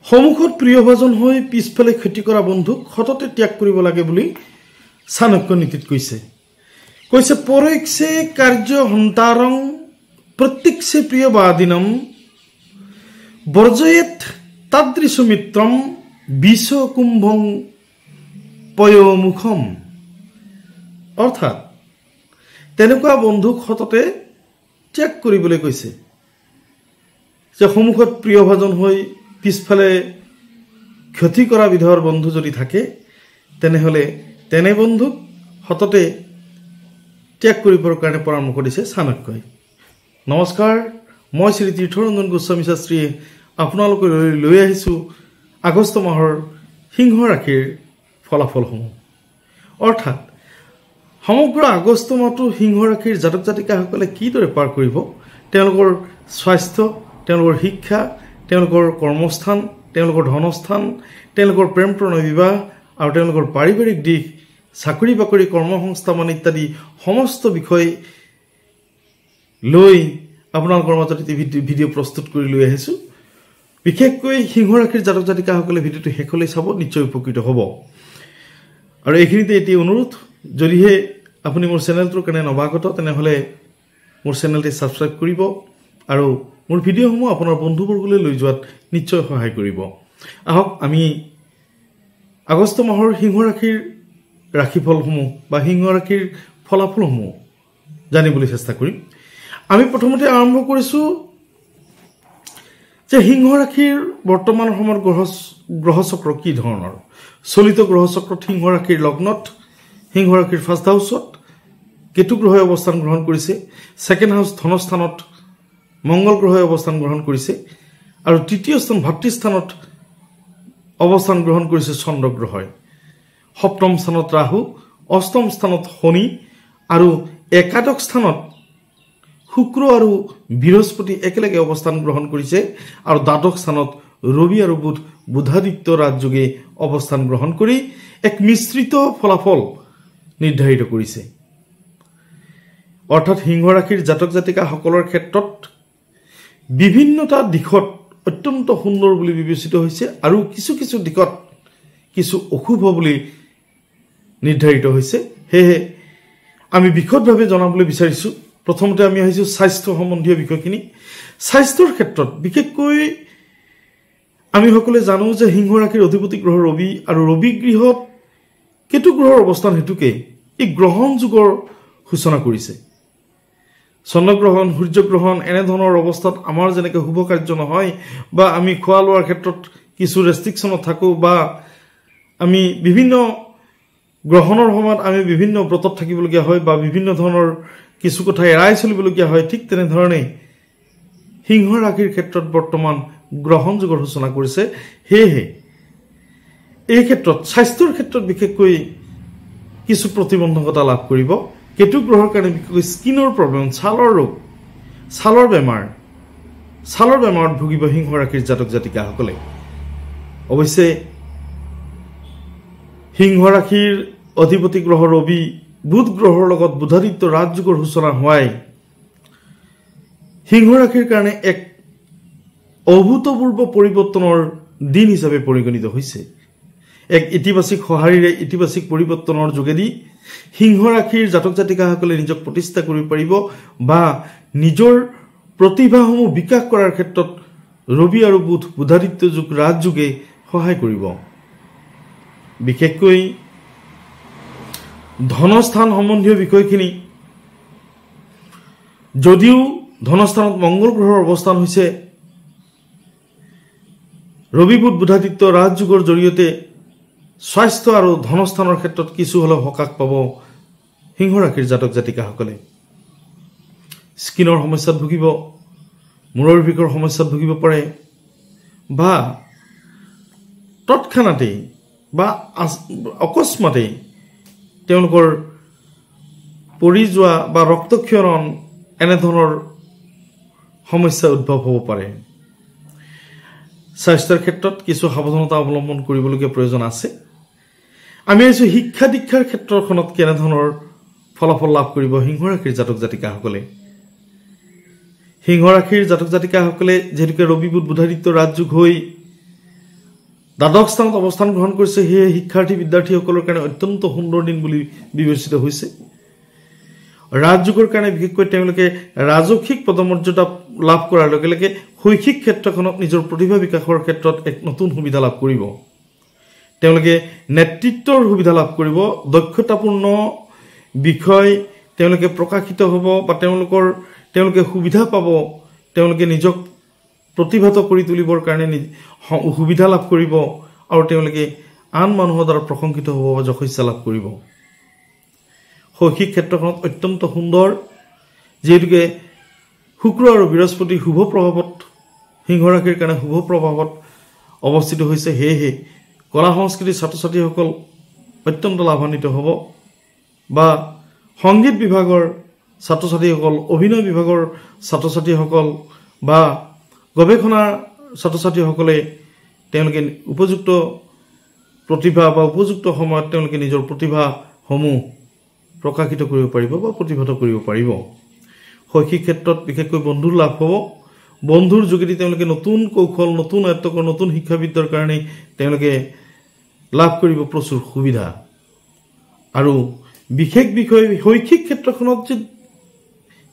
সন্মুখত প্ৰিয়ভাজন হৈ পিছফালে ক্ষতি কৰা বন্ধুক সততে ত্যাগ কৰিব লাগে বুলি চাণক্য নীতিত কৈছে। কৈছে পৰৈক্ষে কাৰ্য হন্তাৰং প্ৰত্যক্ষে প্ৰিয়বাদিনম বৰ্জয়েত তাদৃশ মিত্ৰম বিষ কুম্ভং পয়োমুখম। অৰ্থাৎ তেনেকুৱা বন্ধুক সততে ত্যাগ কৰিবলৈ কৈছে। যে সন্মুখত প্ৰিয়ভাজন হৈ পিছফালে ক্ষতি কৰা বিধৰ বন্ধু যদি থাকে তেনেহ'লে তেনে বন্ধুক সততে ত্যাগ কৰিবৰ কাৰণে পৰামৰ্শ দিছে চাণক্যই। নমস্কাৰ, মই শ্ৰী তীৰ্থৰঞ্জন গোস্বামী শাস্ত্ৰীয়ে আপোনালোকে লৈ আহিছোঁ আগষ্ট মাহৰ সিংহ ৰাশিৰ ফলাফলসমূহ। অৰ্থাৎ সমগ্ৰ আগষ্ট মাহটো সিংহ ৰাশিৰ জাতক জাতিকাসকলে কিদৰে পাৰ কৰিব, তেওঁলোকৰ স্বাস্থ্য, তেওঁলোকৰ শিক্ষা, তেওঁলোকৰ কৰ্মস্থান, তেওঁলোকৰ ধনস্থান, তেওঁলোকৰ প্ৰেম প্ৰণয় বিবাহ আৰু তেওঁলোকৰ পাৰিবাৰিক দিশ, চাকৰি বাকৰি, কৰ্মসংস্থাপন ইত্যাদি সমস্ত বিষয় লৈ আপোনালোকৰ মাজত এটি ভিডিঅ' প্ৰস্তুত কৰি লৈ আহিছোঁ। বিশেষকৈ সিংহ ৰাশিৰ জাতক জাতিকাসকলে ভিডিঅ'টো শেষলৈ চাব, নিশ্চয় উপকৃত হ'ব। আৰু এইখিনিতে এটি অনুৰোধ, যদিহে আপুনি মোৰ চেনেলটোৰ কাৰণে নৱাগত তেনেহ'লে মোৰ চেনেলটি ছাবস্ক্ৰাইব কৰিব আৰু মোৰ ভিডিঅ'সমূহ আপোনাৰ বন্ধুবৰ্গলৈ লৈ যোৱাত নিশ্চয় সহায় কৰিব। আহক আমি আগষ্ট মাহৰ সিংহ ৰাশিৰ ৰাশিফলসমূহ বা সিংহ ৰাশিৰ ফলাফলসমূহ জানিবলৈ চেষ্টা কৰিম। আমি প্ৰথমতে আৰম্ভ কৰিছোঁ যে সিংহ ৰাশিৰ বৰ্তমান সময়ত গ্ৰহচক্ৰ কি ধৰণৰ। চলিত গ্ৰহচক্ৰত সিংহ ৰাশিৰ লগ্নত, সিংহ ৰাশিৰ ফাৰ্ষ্ট হাউচত কেতু গ্ৰহই অৱস্থান গ্ৰহণ কৰিছে, ছেকেণ্ড হাউচ ধনস্থানত মংগল গ্ৰহই অৱস্থান গ্ৰহণ কৰিছে আৰু তৃতীয় স্থান ভাতৃস্থানত অৱস্থান গ্ৰহণ কৰিছে চন্দ্ৰ গ্ৰহই। সপ্তম স্থানত ৰাহু, অষ্টম স্থানত শনি আৰু একাদশ স্থানত শুক্ৰ আৰু বৃহস্পতি একেলগে অৱস্থান গ্ৰহণ কৰিছে আৰু দ্বাদশ স্থানত ৰবি আৰু বুধাদিত্য ৰাজযোগে অৱস্থান গ্ৰহণ কৰি এক মিশ্ৰিত ফলাফল নিৰ্ধাৰিত কৰিছে। অৰ্থাৎ সিংহ ৰাশিৰ জাতক জাতিকাসকলৰ ক্ষেত্ৰত বিভিন্নটা দিশত অত্যন্ত সুন্দৰ বুলি বিবেচিত হৈছে আৰু কিছু কিছু দিশত কিছু অশুভ বুলি নিৰ্ধাৰিত হৈছে। সেয়েহে আমি বিশদভাৱে জনাবলৈ বিচাৰিছোঁ। প্ৰথমতে আমি আহিছোঁ স্বাস্থ্য সম্বন্ধীয় বিষয়খিনি। স্বাস্থ্যৰ ক্ষেত্ৰত বিশেষকৈ আমি সকলোৱে জানো যে সিংহ ৰাশিৰ অধিপতি গ্ৰহ ৰবি আৰু ৰবি গৃহত কেতু গ্ৰহৰ অৱস্থান হেতুকে এই গ্ৰহণ যুগৰ সূচনা কৰিছে। চন্দ্ৰগ্ৰহণ, সূৰ্যগ্ৰহণ এনেধৰণৰ অৱস্থাত আমাৰ যেনেকৈ শুভ কাৰ্য নহয় বা আমি খোৱা লোৱাৰ ক্ষেত্ৰত কিছু ৰেষ্ট্ৰিকশ্যনত থাকোঁ বা আমি বিভিন্ন গ্ৰহণৰ সময়ত আমি বিভিন্ন ব্ৰতত থাকিবলগীয়া হয় বা বিভিন্ন ধৰণৰ কিছু কথা এৰাই চলিবলগীয়া হয়, ঠিক তেনেধৰণে সিংহ ৰাশিৰ ক্ষেত্ৰত বৰ্তমান গ্ৰহণ যুগৰ সূচনা কৰিছে। সেয়েহে এই ক্ষেত্ৰত স্বাস্থ্যৰ ক্ষেত্ৰত বিশেষকৈ কিছু প্ৰতিবন্ধকতা লাভ কৰিব। কেতু গ্ৰহৰ কাৰণে বিশেষকৈ স্কিনৰ প্ৰব্লেম, ছালৰ ৰোগ, ছালৰ বেমাৰত ভুগিব সিংহ ৰাশিৰ জাতক জাতিকাসকলে। অৱশ্যে সিংহ ৰাশিৰ অধিপতি গ্ৰহ ৰবি বুধ গ্ৰহৰ লগত বুধাদিত্য ৰাজযোগৰ সূচনা হোৱাই সিংহ ৰাশিৰ কাৰণে এক অভূতপূৰ্ব পৰিৱৰ্তনৰ দিন হিচাপে পৰিগণিত হৈছে। এক ইতিবাচক সঁহাৰিৰে ইতিবাচক পৰিৱৰ্তনৰ যোগেদি সিংহ ৰাশিৰ জাতক জাতিকাসকলে নিজক প্ৰতিষ্ঠা কৰিব পাৰিব বা নিজৰ প্ৰতিভাসমূহ বিকাশ কৰাৰ ক্ষেত্ৰত ৰবি আৰু বুধাদিত্য যুগ ৰাজযোগে সহায় কৰিব। বিশেষকৈ ধনস্থান সম্বন্ধীয় বিষয়খিনি, যদিও ধনস্থানত মংগল গ্ৰহৰ অৱস্থান হৈছে, ৰবি বুধাদিত্য ৰাজযোগৰ জৰিয়তে স্বাস্থ্য আৰু ধনস্থানৰ ক্ষেত্ৰত কিছু হ'লেও সকাহ পাব সিংহ ৰাশিৰ জাতক জাতিকাসকলে। স্কিনৰ সমস্যাত ভুগিব, মূৰৰ বিষৰ সমস্যাত ভুগিব পাৰে বা তৎক্ষণাতেই বা অকস্মাতেই তেওঁলোকৰ পৰি যোৱা বা ৰক্তক্ষৰণ এনেধৰণৰ সমস্যা উদ্ভৱ হ'ব পাৰে। স্বাস্থ্যৰ ক্ষেত্ৰত কিছু সাৱধানতা অৱলম্বন কৰিবলগীয়া প্ৰয়োজন আছে। আমি আহিছোঁ শিক্ষা দীক্ষাৰ ক্ষেত্ৰখনত কেনেধৰণৰ ফলাফল লাভ কৰিব সিংহ ৰাশিৰ জাতক জাতিকাসকলে। সিংহ ৰাশিৰ জাতক জাতিকাসকলে যেহেতুকে ৰবি বুধাদিত্য ৰাজযোগ হৈ দ্বাদশ স্থানত অৱস্থান গ্ৰহণ কৰিছে। সেয়ে শিক্ষাৰ্থী বিদ্যাৰ্থীসকলৰ কাৰণে অত্যন্ত সুন্দৰ দিন বুলি বিবেচিত হৈছে। ৰাজযোগৰ কাৰণে বিশেষকৈ তেওঁলোকে ৰাজসিক পদমৰ্যাদা লাভ কৰাৰ লগে লগে শৈক্ষিক ক্ষেত্ৰখনত নিজৰ প্ৰতিভা বিকাশৰ ক্ষেত্ৰত এক নতুন সুবিধা লাভ কৰিব। তেওঁলোকে নেতৃত্বৰ সুবিধা লাভ কৰিব। দক্ষতাপূৰ্ণ বিষয় তেওঁলোকে প্ৰকাশিত হ'ব বা তেওঁলোকে সুবিধা পাব। তেওঁলোকে নিজক প্ৰতিভাত কৰি তুলিবৰ কাৰণে সুবিধা লাভ কৰিব আৰু তেওঁলোকে আন মানুহৰ দ্বাৰা প্ৰশংসিত হ'ব বা যশস্যা লাভ কৰিব। শৈক্ষিক ক্ষেত্ৰখনত অত্যন্ত সুন্দৰ, যিহেতুকে শুক্ৰ আৰু বৃহস্পতি শুভ প্ৰভাৱত সিংহ ৰাশিৰ কাৰণে শুভ প্ৰভাৱত অৱস্থিত হৈছে। সেয়েহে কলা সংস্কৃতিৰ ছাত্ৰ ছাত্ৰীসকল অত্যন্ত লাভান্বিত হ'ব বা সংগীত বিভাগৰ ছাত্ৰ ছাত্ৰীসকল, অভিনয় বিভাগৰ ছাত্ৰ ছাত্ৰীসকল বা গৱেষণাৰ ছাত্ৰ ছাত্ৰীসকলে তেওঁলোকে উপযুক্ত প্ৰতিভা বা উপযুক্ত সময়ত তেওঁলোকে নিজৰ প্ৰতিভাসমূহ প্ৰকাশিত কৰিব পাৰিব বা প্ৰতিভাত কৰিব পাৰিব। শৈক্ষিক ক্ষেত্ৰত বিশেষকৈ বন্ধুৰ লাভ হ'ব। বন্ধুৰ যোগেদি তেওঁলোকে নতুন কৌশল, নতুন আয়ত্তকৰ, নতুন শিক্ষাবিদ্যাৰ কাৰণে তেওঁলোকে লাভ কৰিব প্ৰচুৰ সুবিধা। আৰু বিশেষ বিষয় শৈক্ষিক ক্ষেত্ৰখনত যে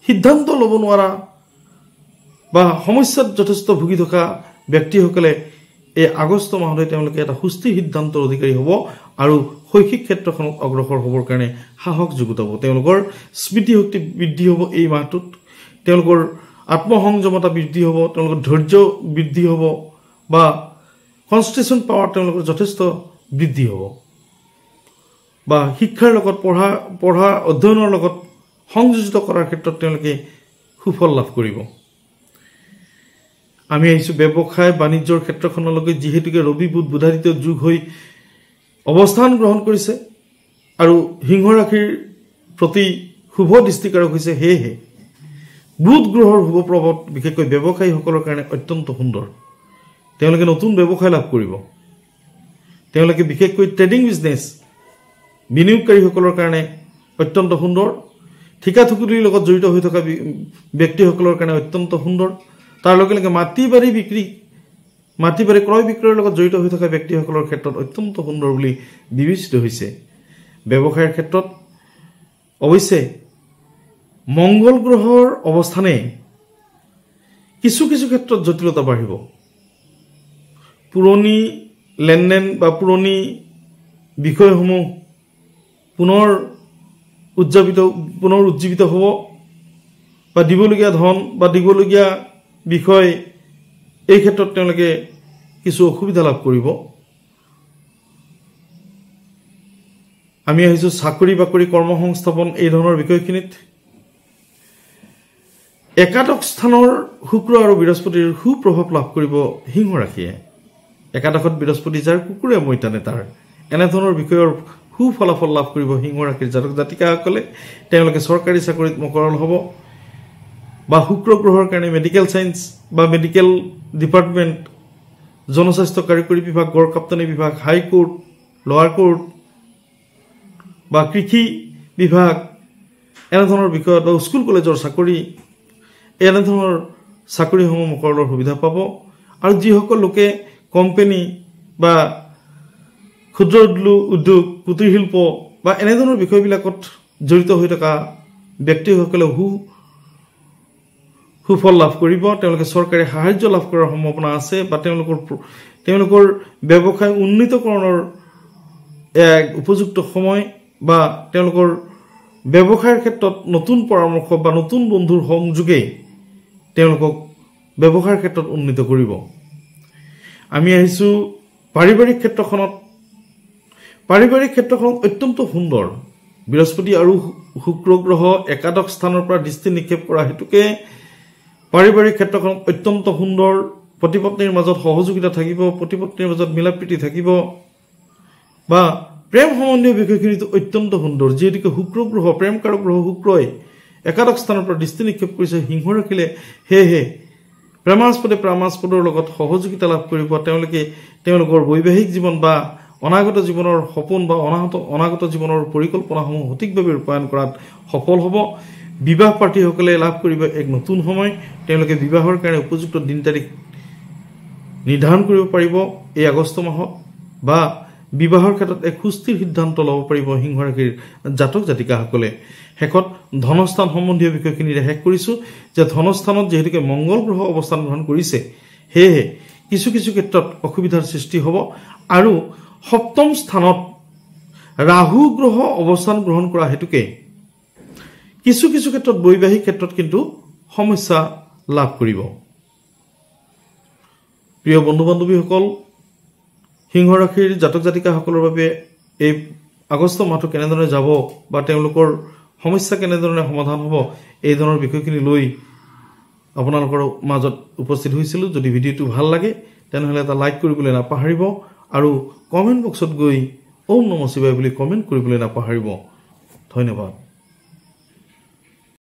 সিদ্ধান্ত ল'ব নোৱাৰা বা সমস্যাত যথেষ্ট ভুগি থকা ব্যক্তিসকলে এই আগষ্ট মাহতে তেওঁলোকে এটা সুস্থিৰ সিদ্ধান্তৰ অধিকাৰী হ'ব আৰু শৈক্ষিক ক্ষেত্ৰখনত অগ্ৰসৰ হ'বৰ কাৰণে সাহস যুগুতাব। তেওঁলোকৰ স্মৃতিশক্তি বৃদ্ধি হ'ব এই মাহটোত। তেওঁলোকৰ আত্মসংযমতা বৃদ্ধি হ'ব, তেওঁলোকৰ ধৈৰ্য বৃদ্ধি হ'ব বা কনচেন্ট্ৰেশ্যন পাৱাৰ তেওঁলোকৰ যথেষ্ট বৃদ্ধি হ'ব বা শিক্ষাৰ লগত পঢ়া অধ্যয়নৰ লগত সংযোজিত কৰাৰ ক্ষেত্ৰত তেওঁলোকে সুফল লাভ কৰিব। আমি আহিছোঁ ব্যৱসায় বাণিজ্যৰ ক্ষেত্ৰখনলৈকে, যিহেতুকে ৰবি বুধ বুধাদিত্য যোগ হৈ অৱস্থান গ্ৰহণ কৰিছে আৰু সিংহ ৰাশিৰ প্ৰতি শুভ দৃষ্টিকাৰক হৈছে। সেয়েহে বুধ গ্ৰহৰ শুভ প্ৰভাৱ বিশেষকৈ ব্যৱসায়ীসকলৰ কাৰণে অত্যন্ত সুন্দৰ। তেওঁলোকে নতুন ব্যৱসায় লাভ কৰিব। তেওঁলোকে বিশেষকৈ ট্ৰেডিং বিজনেছ বিনিয়োগকাৰীসকলৰ কাৰণে অত্যন্ত সুন্দৰ। ঠিকা ঠুকুৰিৰ লগত জড়িত হৈ থকা ব্যক্তিসকলৰ কাৰণে অত্যন্ত সুন্দৰ। তাৰ লগে লগে মাটি বাৰী ক্ৰয় বিক্ৰয়ৰ লগত জড়িত হৈ থকা ব্যক্তিসকলৰ ক্ষেত্ৰত অত্যন্ত সুন্দৰ বুলি বিবেচিত হৈছে। ব্যৱসায়ৰ ক্ষেত্ৰত অৱশ্যে মংগল গ্ৰহৰ অৱস্থানে কিছু কিছু ক্ষেত্ৰত জটিলতা বাঢ়িব। পুৰণি লেনদেন বা পুৰণি বিষয়সমূহ পুনৰ উজ্জীৱিত হ'ব বা দিবলগীয়া ধন বা দিবলগীয়া বিষয়, এই ক্ষেত্ৰত তেওঁলোকে কিছু অসুবিধা লাভ কৰিব। আমি আহিছোঁ চাকৰি বাকৰি, কৰ্মসংস্থাপন এই ধৰণৰ বিষয়খিনিত। একাদশ স্থানৰ শুক্ৰ আৰু বৃহস্পতিৰ সুপ্ৰভাৱ লাভ কৰিব সিংহ ৰাশিয়ে। একাদশত বৃহস্পতি যাৰ কুকুৰে মৈতানে তাৰ, এনেধৰণৰ বিষয়ৰ সুফলাফল লাভ কৰিব সিংহ ৰাশিৰ জাতক জাতিকাসকলে। তেওঁলোকে চৰকাৰী চাকৰিত মকৰল হ'ব বা শুক্ৰ গ্ৰহৰ কাৰণে মেডিকেল ছায়েন্স বা মেডিকেল ডিপাৰ্টমেণ্ট, জনস্বাস্থ্য কাৰিকৰী বিভাগ, গড় কাপ্তানি বিভাগ, হাইকোৰ্ট, লোৱাৰ কোৰ্ট বা কৃষি বিভাগ, এনেধৰণৰ বিষয়ত বা স্কুল কলেজৰ চাকৰি, এনেধৰণৰ চাকৰিসমূহ মকৰলৰ সুবিধা পাব। আৰু যিসকল লোকে কোম্পানী বা ক্ষুদ্ৰ উদ্যোগ, কুটিৰ শিল্প বা এনেধৰণৰ বিষয়বিলাকত জড়িত হৈ থকা ব্যক্তিসকলে সুফল লাভ কৰিব। তেওঁলোকে চৰকাৰী সাহায্য লাভ কৰাৰ সম্ভাৱনা আছে বা তেওঁলোকৰ ব্যৱসায় উন্নীতকৰণৰ এক উপযুক্ত সময় বা তেওঁলোকৰ ব্যৱসায়ৰ ক্ষেত্ৰত নতুন পৰামৰ্শ বা নতুন বন্ধুৰ সংযোগে তেওঁলোকক ব্যৱসায়ৰ ক্ষেত্ৰত উন্নীত কৰিব। আমি আহিছোঁ পাৰিবাৰিক ক্ষেত্ৰখনত। পাৰিবাৰিক ক্ষেত্ৰখনত অত্যন্ত সুন্দৰ। বৃহস্পতি আৰু শুক্ৰ গ্ৰহ একাদশ স্থানৰ পৰা দৃষ্টি নিক্ষেপ কৰা হেতুকে পাৰিবাৰিক ক্ষেত্ৰখনত অত্যন্ত সুন্দৰ। পতি পত্নীৰ মাজত সহযোগিতা থাকিব, পতি পত্নীৰ মাজত মিলাপ্ৰীতি থাকিব বা প্ৰেম সম্বন্ধীয় বিষয়খিনিতো অত্যন্ত সুন্দৰ। যিহেতুকে শুক্ৰ গ্ৰহ, প্ৰেমকাৰক গ্ৰহ শুক্ৰই একাদশ স্থানৰ পৰা দৃষ্টি নিক্ষেপ কৰিছে সিংহ ৰাশিলে। সেয়েহে প্ৰেমাস্পদৰ লগত সহযোগিতা লাভ কৰিব। তেওঁলোকে তেওঁলোকৰ বৈবাহিক জীৱন বা অনাগত জীৱনৰ সপোন বা অনাগত জীৱনৰ পৰিকল্পনাসমূহ সঠিকভাৱে ৰূপায়ণ কৰাত সফল হ'ব। বিবাহ প্ৰাৰ্থীসকলে লাভ কৰিব এক নতুন সময়। তেওঁলোকে বিবাহৰ কাৰণে উপযুক্ত দিন তাৰিখ নিৰ্ধাৰণ কৰিব পাৰিব এই আগষ্ট মাহত বা বিবাহৰ ক্ষেত্ৰত এক সুস্থিৰ সিদ্ধান্ত ল'ব পাৰিব সিংহ ৰাশিৰ জাতক জাতিকাসকলে। শেষত ধনস্থান সম্বন্ধীয় বিষয়খিনি শেষ কৰিছোঁ যে ধনস্থানত যিহেতুকে মংগল গ্ৰহ অৱস্থান গ্ৰহণ কৰিছে সেয়েহে কিছু কিছু ক্ষেত্ৰত অসুবিধাৰ সৃষ্টি হ'ব আৰু সপ্তম স্থানত ৰাহু গ্ৰহ অৱস্থান গ্ৰহণ কৰা হেতুকে কিছু কিছু ক্ষেত্ৰত বৈবাহিক ক্ষেত্ৰত কিন্তু সমস্যা লাভ কৰিব। প্ৰিয় বন্ধু বান্ধৱীসকল, সিংহ ৰাশিৰ জাতক জাতিকাসকলৰ বাবে এই আগষ্ট মাহটো কেনেদৰে যাব বা তেওঁলোকৰ সমস্যা কেনেধৰণে সমাধান হ'ব এই ধৰণৰ বিষয়খিনি লৈ আপোনালোকৰ মাজত উপস্থিত হৈছিলোঁ। যদি ভিডিঅ'টো ভাল লাগে তেনেহ'লে এটা লাইক কৰিবলৈ নাপাহৰিব আৰু কমেণ্ট বক্সত গৈ ওম নমঃ শিৱায় বুলি কমেণ্ট কৰিবলৈ নাপাহৰিব। ধন্যবাদ।